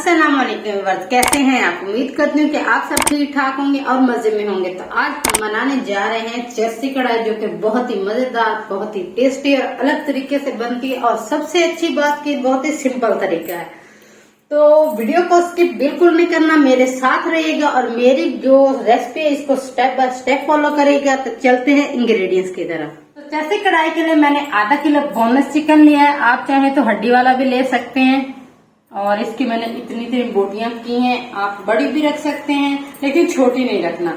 अस्सलाम वालेकुम व्यूअर्स, कैसे हैं आप। उम्मीद करती हूँ कि आप सब ठीक ठाक होंगे और मजे में होंगे। तो आज हम बनाने जा रहे हैं चरसी कढ़ाई, जो कि बहुत ही मजेदार, बहुत ही टेस्टी और अलग तरीके से बनती है। और सबसे अच्छी बात की बहुत ही सिंपल तरीका है। तो वीडियो को स्किप बिल्कुल नहीं करना, मेरे साथ रहिएगा और मेरी जो रेसिपी है इसको स्टेप बाय स्टेप फॉलो करेगा। तो चलते हैं इंग्रेडिएंट्स की तरफ। तो चरसी कढ़ाई के लिए मैंने आधा किलो बोनलेस चिकन लिया है। आप चाहें तो हड्डी वाला भी ले सकते हैं। और इसकी मैंने इतनी बोटियां की हैं, आप बड़ी भी रख सकते हैं लेकिन छोटी नहीं रखना।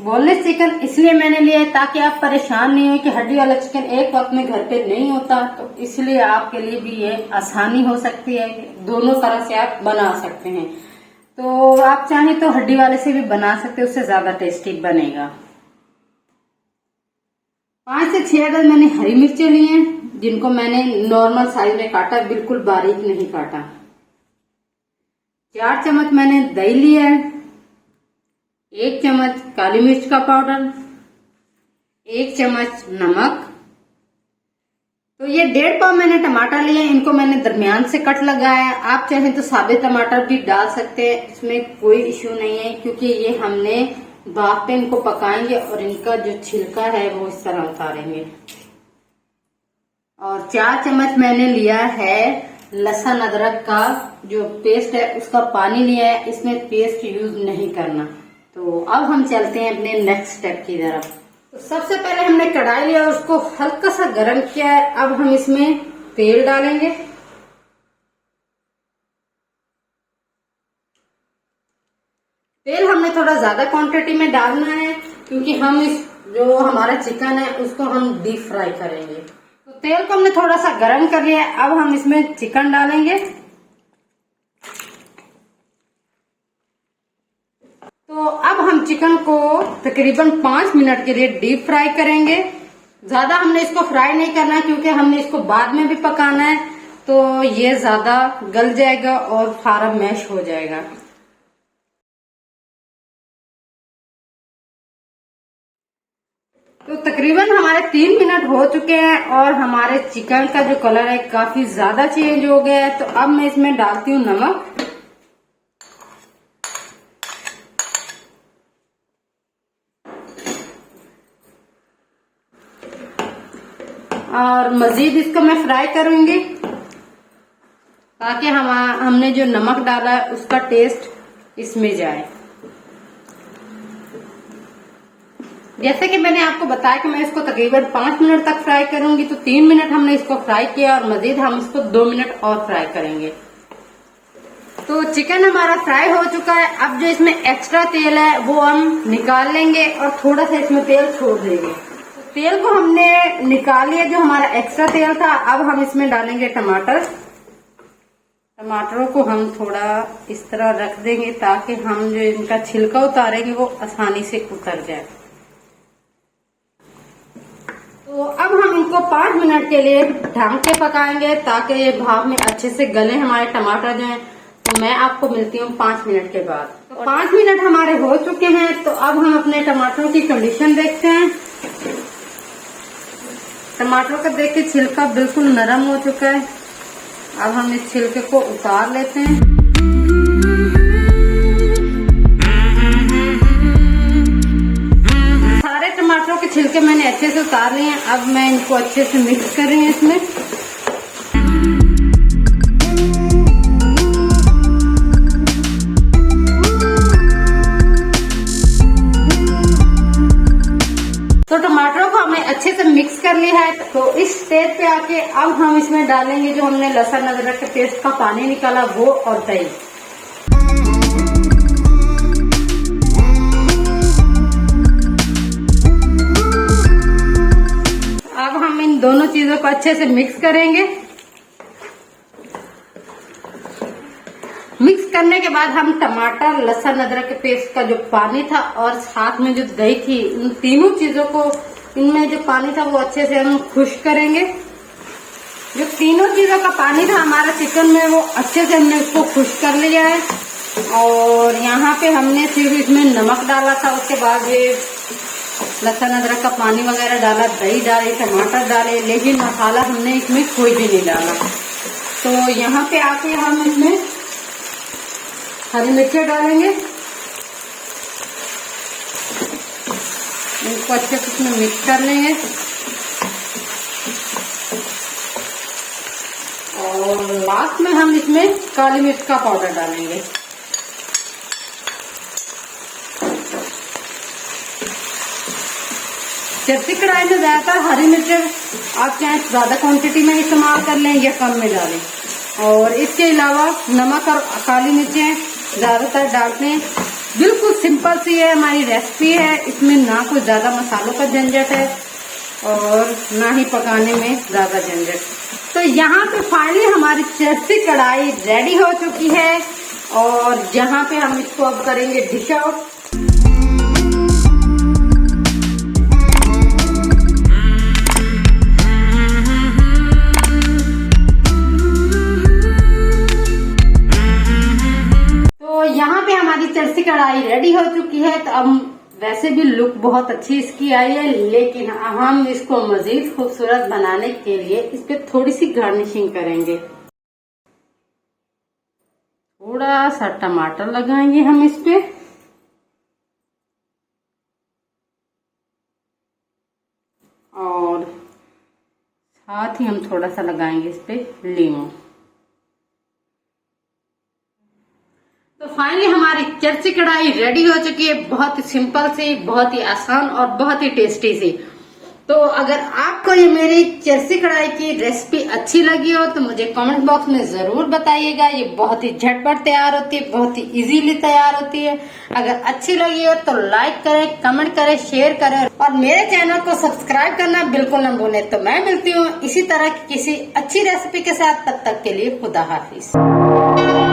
बोनलेस चिकन इसलिए मैंने लिया है ताकि आप परेशान नहीं हो कि हड्डी वाला चिकन एक वक्त में घर पे नहीं होता। तो इसलिए आपके लिए भी ये आसानी हो सकती है, दोनों तरह से आप बना सकते हैं। तो आप चाहें तो हड्डी वाले से भी बना सकते हैं, उससे ज्यादा टेस्टी बनेगा। 5 से 6 अदद मैंने हरी मिर्चें ली हैं, जिनको मैंने नॉर्मल साइज में काटा, बिल्कुल बारीक नहीं काटा। 4 चम्मच मैंने दही लिया है, 1 चम्मच काली मिर्च का पाउडर, 1 चम्मच नमक। तो ये 1.5 पाव मैंने टमाटर लिए, इनको मैंने दरमियान से कट लगाया। आप चाहें तो साबुत टमाटर भी डाल सकते हैं, इसमें कोई इश्यू नहीं है, क्योंकि ये हमने भाप पे इनको पकाएंगे और इनका जो छिलका है वो इस तरह उतारेंगे। और 4 चम्मच मैंने लिया है लहसुन अदरक का जो पेस्ट है, उसका पानी लिया है। इसमें पेस्ट यूज नहीं करना। तो अब हम चलते हैं अपने नेक्स्ट स्टेप की तरफ। तो सबसे पहले हमने कढ़ाई लिया, उसको हल्का सा गर्म किया है। अब हम इसमें तेल डालेंगे। तेल हमने थोड़ा ज्यादा क्वांटिटी में डालना है, क्योंकि हम इस जो हमारा चिकन है उसको हम डीप फ्राई करेंगे। तो तेल को हमने थोड़ा सा गर्म कर लिया है। अब हम इसमें चिकन डालेंगे। तो अब हम चिकन को तकरीबन 5 मिनट के लिए डीप फ्राई करेंगे। ज्यादा हमने इसको फ्राई नहीं करना है, क्योंकि हमने इसको बाद में भी पकाना है। तो ये ज्यादा गल जाएगा और सारा मैश हो जाएगा। तो तकरीबन हमारे 3 मिनट हो चुके हैं और हमारे चिकन का जो कलर है काफी ज्यादा चेंज हो गया है। तो अब मैं इसमें डालती हूँ नमक। और मजीद इसको मैं फ्राई करूंगी, ताकि हमने जो नमक डाला है उसका टेस्ट इसमें जाए। जैसे कि मैंने आपको बताया कि मैं इसको तकरीबन 5 मिनट तक फ्राई करूंगी। तो 3 मिनट हमने इसको फ्राई किया और मजीद हम इसको 2 मिनट और फ्राई करेंगे। तो चिकन हमारा फ्राई हो चुका है। अब जो इसमें एक्स्ट्रा तेल है वो हम निकाल लेंगे और थोड़ा सा इसमें तेल छोड़ देंगे। तेल को हमने निकाल लिया, जो हमारा एक्स्ट्रा तेल था। अब हम इसमें डालेंगे टमाटर। टमाटरों को हम थोड़ा इस तरह रख देंगे, ताकि हम जो इनका छिलका उतारेंगे वो आसानी से उतर जाए। तो अब हम इनको 5 मिनट के लिए ढक के पकाएंगे, ताकि ये भाप में अच्छे से गले हमारे टमाटर जो हैं। तो मैं आपको मिलती हूँ 5 मिनट के बाद। तो 5 मिनट हमारे हो चुके हैं। तो अब हम अपने टमाटरों की कंडीशन देखते हैं। टमाटर का देख के छिलका बिल्कुल नरम हो चुका है। अब हम इस छिलके को उतार लेते हैं। सारे टमाटरों के छिलके मैंने अच्छे से उतार लिए हैं। अब मैं इनको अच्छे से मिक्स कर रही हूँ इसमें। तो टमाटरों को हमने अच्छे से मिक्स कर लिया है। तो इस स्टेज पे आके अब हम इसमें डालेंगे जो हमने लहसुन अदरक के पेस्ट का पानी निकाला वो, और दही। अब हम इन दोनों चीजों को अच्छे से मिक्स करेंगे। मिक्स करने के बाद हम टमाटर, लहसुन अदरक के पेस्ट का जो पानी था और साथ में जो दही थी, उन तीनों चीजों को, इनमें जो पानी था वो अच्छे से हम खुश्क करेंगे। जो तीनों चीजों का पानी था हमारा चिकन में, वो अच्छे से हमने उसको खुश्क कर लिया है। और यहाँ पे हमने सिर्फ इसमें नमक डाला था, उसके बाद ये लहसुन अदरक का पानी वगैरह डाला, दही डाली, टमाटर डाले, लेकिन मसाला हमने इसमें कोई भी नहीं डाला। तो यहाँ पे आके हम इसमें हरी मिर्ची डालेंगे, इनको अच्छे से इसमें मिक्स कर लेंगे और लास्ट में हम इसमें काली मिर्च का पाउडर डालेंगे। चरसी कढ़ाई में ज्यादातर हरी मिर्च आप चाहे ज्यादा क्वांटिटी में इस्तेमाल कर लें या कम में डालें, और इसके अलावा नमक और काली मिर्चें ज्यादातर डालते हैं। बिल्कुल सिंपल सी है हमारी रेसिपी है, इसमें ना कोई ज्यादा मसालों का झंझट है और ना ही पकाने में ज्यादा झंझट। तो यहाँ पे फाइनली हमारी चरसी कढ़ाई रेडी हो चुकी है और यहाँ पे हम इसको अब करेंगे डिश आउट। यहाँ पे हमारी चरसी कढ़ाई रेडी हो चुकी है। तो अब वैसे भी लुक बहुत अच्छी इसकी आई है, लेकिन हम इसको मजीद खूबसूरत बनाने के लिए इस पे थोड़ी सी गार्निशिंग करेंगे। थोड़ा सा टमाटर लगाएंगे हम इस पे और साथ ही हम थोड़ा सा लगाएंगे इस पे लीमू। तो फाइनली हमारी चरसी कढ़ाई रेडी हो चुकी है, बहुत ही सिंपल सी, बहुत ही आसान और बहुत ही टेस्टी सी। तो अगर आपको ये मेरी चरसी कढ़ाई की रेसिपी अच्छी लगी हो तो मुझे कमेंट बॉक्स में जरूर बताइएगा। ये बहुत ही झटपट तैयार होती है, बहुत ही इजीली तैयार होती है। अगर अच्छी लगी हो तो लाइक करें, कमेंट करें, शेयर करें और मेरे चैनल को सब्सक्राइब करना बिल्कुल न भूलें। तो मैं मिलती हूँ इसी तरह की किसी अच्छी रेसिपी के साथ, तब तक के लिए खुदा हाफिज।